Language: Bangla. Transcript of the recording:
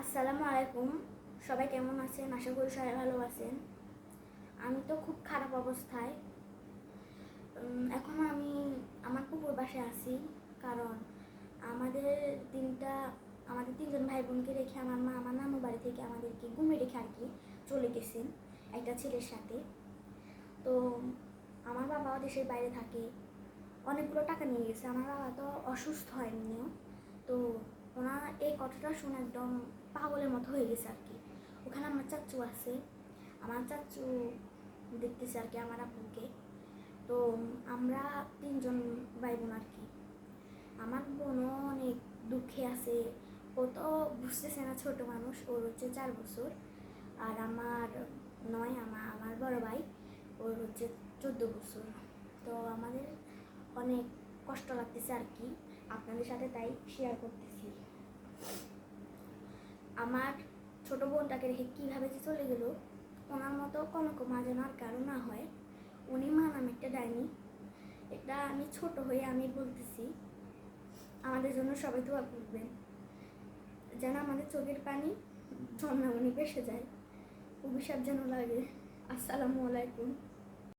আসসালামু আলাইকুম। সবাই কেমন আছেন? আশা করি সবাই ভালো আছেন। আমি তো খুব খারাপ অবস্থায়। এখন আমি আমার পুকুর বাসায় আছি, কারণ আমাদের দিনটা আমাদের তিনজন ভাই বোনকে রেখে আমার মা আমার নানু বাড়ি থেকে আমাদেরকে ঘুমে রেখে আর কি চলে গেছেন একটা ছেলের সাথে। তো আমার বাবাও দেশের বাইরে থাকে, অনেকগুলো টাকা নিয়ে গেছে। আমার বাবা তো অসুস্থ হয়নিও, তো ওনার এই কথাটা শুনে একদম পাগলের মতো হয়ে গেছে আর কি। ওখানে আমার চাচু আছে, আমার চাচু দেখতেছে আর কি আমার আব্বুকে। তো আমরা তিনজন ভাই বোন আর কি। আমার বোনও অনেক দুঃখে আছে, ও তো বুঝতেছে না, ছোট মানুষ, ওর হচ্ছে 4 বছর। আর আমার আমার বড় ভাই, ওর হচ্ছে 14 বছর। তো আমাদের অনেক কষ্ট লাগতেছে আর কি, আপনাদের সাথে তাই শেয়ার করতেছি। আমার ছোট বোনটাকে রেখে কীভাবে যে চলে গেল, ওনার মতো কোনো মা যেন আর কারো না হয়। উনি মা নাম একটা ডাইনি। এটা আমি ছোট হয়ে আমি বলতেছি, আমাদের জন্য সবাই দোয়া করবেন যেন আমাদের চোখের পানি জন্মামনি ভেসে যায়, অভিশাপ যেন লাগে। আসসালামু আলাইকুম।